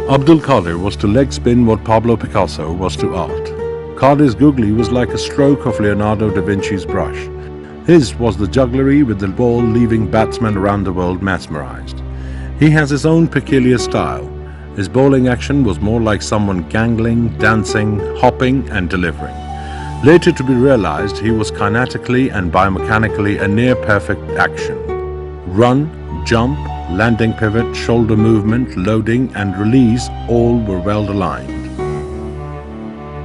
Abdul Qadir was to leg spin what Pablo Picasso was to art. Qadir's googly was like a stroke of Leonardo da Vinci's brush. His was the jugglery with the ball, leaving batsmen around the world mesmerized. He has his own peculiar style. His bowling action was more like someone gangling, dancing, hopping and delivering. Later to be realized, he was kinetically and biomechanically a near-perfect action. Run, jump, landing pivot, shoulder movement, loading and release all were well aligned.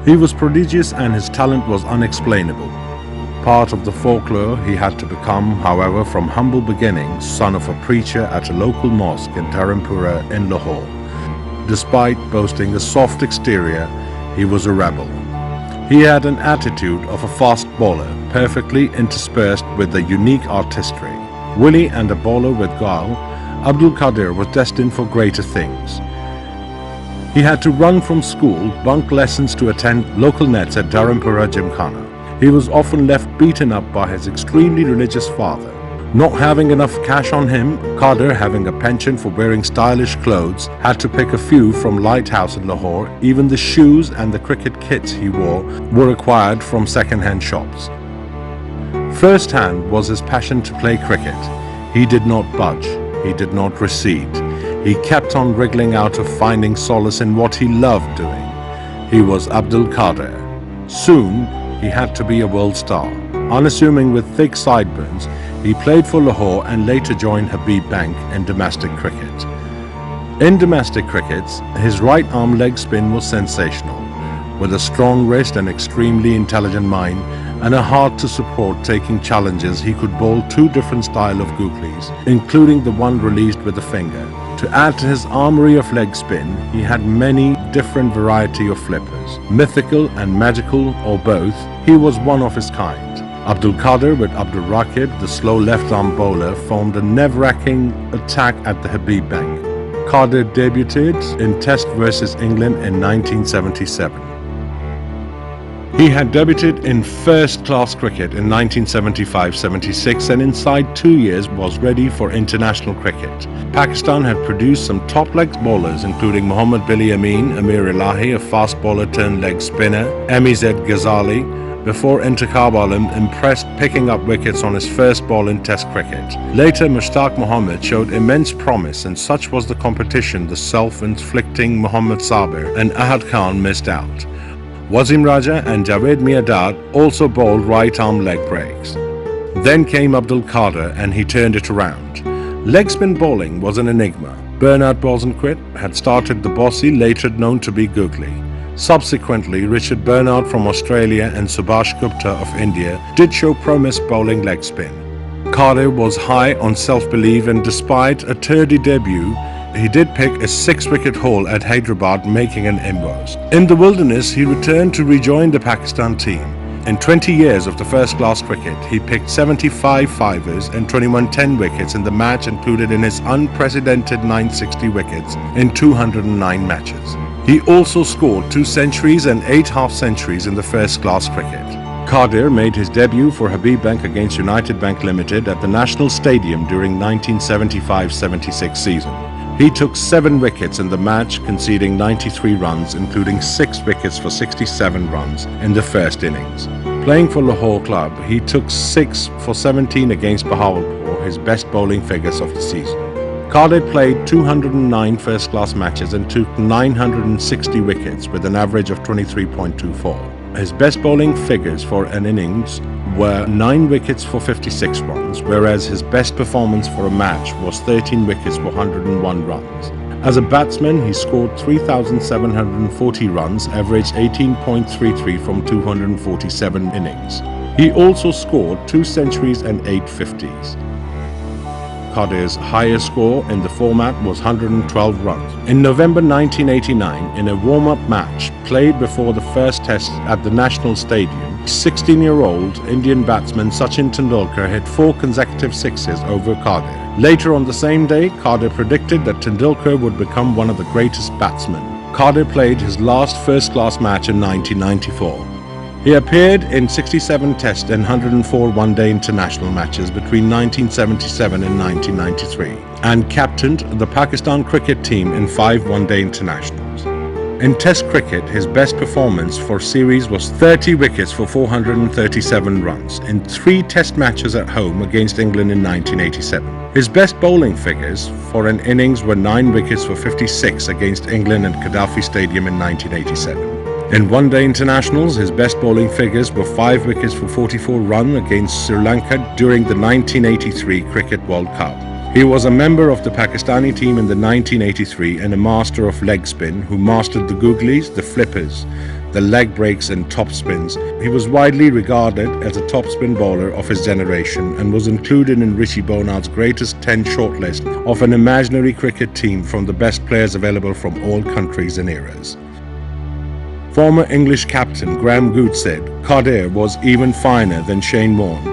He was prodigious and his talent was unexplainable. Part of the folklore he had to become, however, from humble beginnings, son of a preacher at a local mosque in Dharampura in Lahore. Despite boasting a soft exterior, he was a rebel. He had an attitude of a fast bowler, perfectly interspersed with a unique artistry. Willie and a bowler with guile, Abdul Qadir was destined for greater things. He had to run from school, bunk lessons to attend local nets at Dharampura Gymkhana. He was often left beaten up by his extremely religious father. Not having enough cash on him, Qadir, having a penchant for wearing stylish clothes, had to pick a few from Lighthouse in Lahore. Even the shoes and the cricket kits he wore were acquired from second-hand shops. First-hand was his passion to play cricket. He did not budge. He did not recede. He kept on wriggling out of finding solace in what he loved doing. He was Abdul Qadir. Soon, he had to be a world star. Unassuming with thick sideburns, he played for Lahore and later joined Habib Bank in domestic cricket. In domestic crickets, his right arm leg spin was sensational. With a strong wrist and extremely intelligent mind and a heart to support taking challenges, he could bowl two different styles of googlies, including the one released with the finger. To add to his armory of leg spin, he had many different variety of flippers. Mythical and magical or both, he was one of his kind. Abdul Qadir with Abdul Raqib, the slow left-arm bowler, formed a nerve-wracking attack at the Habib Bank. Qadir debuted in Test versus England in 1977. He had debuted in first-class cricket in 1975-76 and inside 2 years was ready for international cricket. Pakistan had produced some top-leg bowlers including Mohammad Billy Amin, Amir Elahi, a fast bowler turned leg spinner, Amiz Ghazali, before Intikhab Alam impressed picking up wickets on his first ball in Test cricket. Later, Mushtaq Mohammed showed immense promise and such was the competition the self-inflicting Muhammad Sabir and Ahad Khan missed out. Wasim Raja and Javed Mirdad also bowled right-arm leg breaks. Then came Abdul Qadir and he turned it around. Leg spin bowling was an enigma. Bernard Bosanquet had started the bossy, later known to be googly. Subsequently, Richard Bernard from Australia and Subhash Gupta of India did show promise bowling leg spin. Qadir was high on self-belief and despite a turdy debut, he did pick a 6-wicket haul at Hyderabad, making an inroads. In the wilderness, he returned to rejoin the Pakistan team. In 20 years of the first-class cricket, he picked 75 fivers and 21 10 wickets in the match included in his unprecedented 960 wickets in 209 matches. He also scored 2 centuries and 8 half-centuries in the first-class cricket. Qadir made his debut for Habib Bank against United Bank Limited at the National Stadium during 1975-76 season. He took 7 wickets in the match, conceding 93 runs, including 6 wickets for 67 runs in the first innings. Playing for Lahore club, he took 6 for 17 against Bahawalpur, his best bowling figures of the season. Qadir played 209 first-class matches and took 960 wickets with an average of 23.24. His best bowling figures for an innings were 9 wickets for 56 runs, whereas his best performance for a match was 13 wickets for 101 runs. As a batsman, he scored 3,740 runs, averaged 18.33 from 247 innings. He also scored 2 centuries and 8 50s. Qadir's highest score in the format was 112 runs. In November 1989, in a warm-up match played before the first test at the National Stadium, 16-year-old Indian batsman Sachin Tendulkar hit 4 consecutive sixes over Qadir. Later on the same day, Qadir predicted that Tendulkar would become one of the greatest batsmen. Qadir played his last first-class match in 1994. He appeared in 67 Test and 104 one-day international matches between 1977 and 1993 and captained the Pakistan cricket team in 5 one-day internationals. In Test cricket, his best performance for series was 30 wickets for 437 runs in 3 Test matches at home against England in 1987. His best bowling figures for an innings were 9 wickets for 56 against England at Gaddafi Stadium in 1987. In one-day internationals, his best bowling figures were 5 wickets for 44 runs against Sri Lanka during the 1983 Cricket World Cup. He was a member of the Pakistani team in the 1983 and a master of leg spin who mastered the googlies, the flippers, the leg breaks and top spins. He was widely regarded as a top spin bowler of his generation and was included in Rishi Bonard's greatest 10 shortlist of an imaginary cricket team from the best players available from all countries and eras. Former English captain Graham Goode said, "Qadir was even finer than Shane Warne."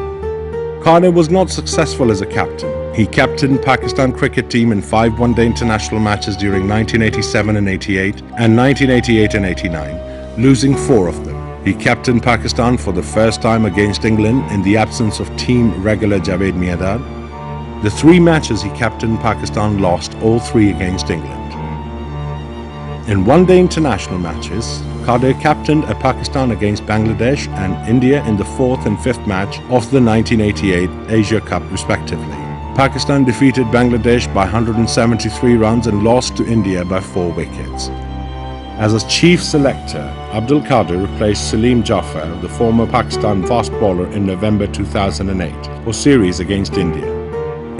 Qadir was not successful as a captain. He captained Pakistan cricket team in 5 one-day international matches during 1987 and 88 and 1988 and 89, losing 4 of them. He captained Pakistan for the first time against England in the absence of team regular Javed Miandad. The 3 matches he captained Pakistan lost all 3 against England. In one-day international matches, Qadir captained Pakistan against Bangladesh and India in the 4th and 5th match of the 1988 Asia Cup respectively. Pakistan defeated Bangladesh by 173 runs and lost to India by 4 wickets. As a chief selector, Abdul Qadir replaced Salim Jafar, the former Pakistan fast bowler, in November 2008 for series against India.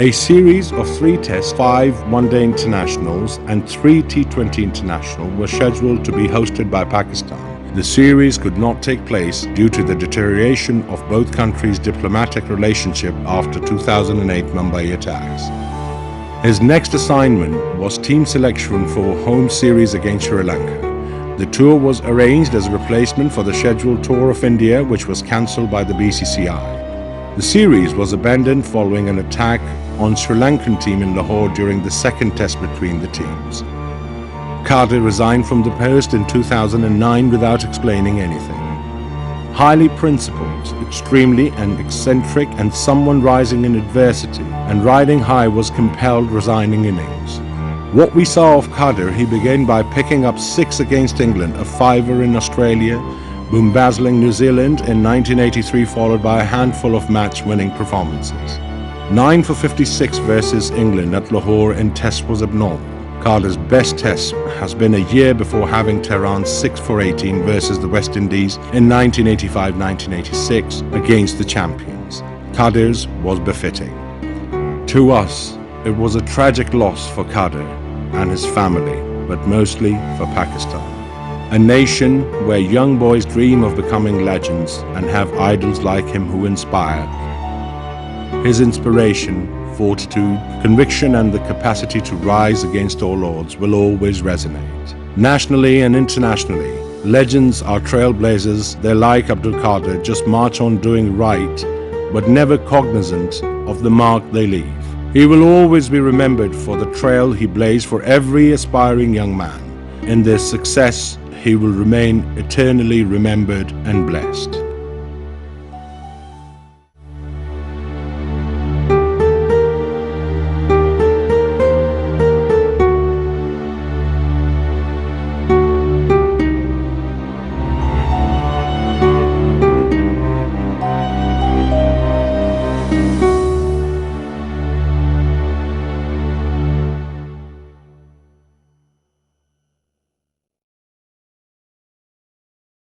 A series of 3 Tests, 5 one-day internationals and 3 T20 internationals were scheduled to be hosted by Pakistan. The series could not take place due to the deterioration of both countries' diplomatic relationship after 2008 Mumbai attacks. His next assignment was team selection for home series against Sri Lanka. The tour was arranged as a replacement for the scheduled tour of India, which was cancelled by the BCCI. The series was abandoned following an attack on Sri Lankan team in Lahore during the 2nd Test between the teams. Qadir resigned from the post in 2009 without explaining anything. Highly principled, extremely and eccentric, and someone rising in adversity and riding high, was compelled resigning innings. What we saw of Qadir, he began by picking up 6 against England, a 5er in Australia, boom-bazzling New Zealand in 1983, followed by a handful of match-winning performances. 9 for 56 versus England at Lahore in Test was abnormal. Qadir's best Test has been a year before having Tehran's 6 for 18 versus the West Indies in 1985-1986 against the champions. Qadir's was befitting. To us, it was a tragic loss for Qadir and his family, but mostly for Pakistan. A nation where young boys dream of becoming legends and have idols like him who inspire. His inspiration, fortitude, conviction and the capacity to rise against all odds will always resonate. Nationally and internationally, legends are trailblazers. They're like Abdul Qadir, just march on doing right, but never cognizant of the mark they leave. He will always be remembered for the trail he blazed for every aspiring young man. In their success, he will remain eternally remembered and blessed.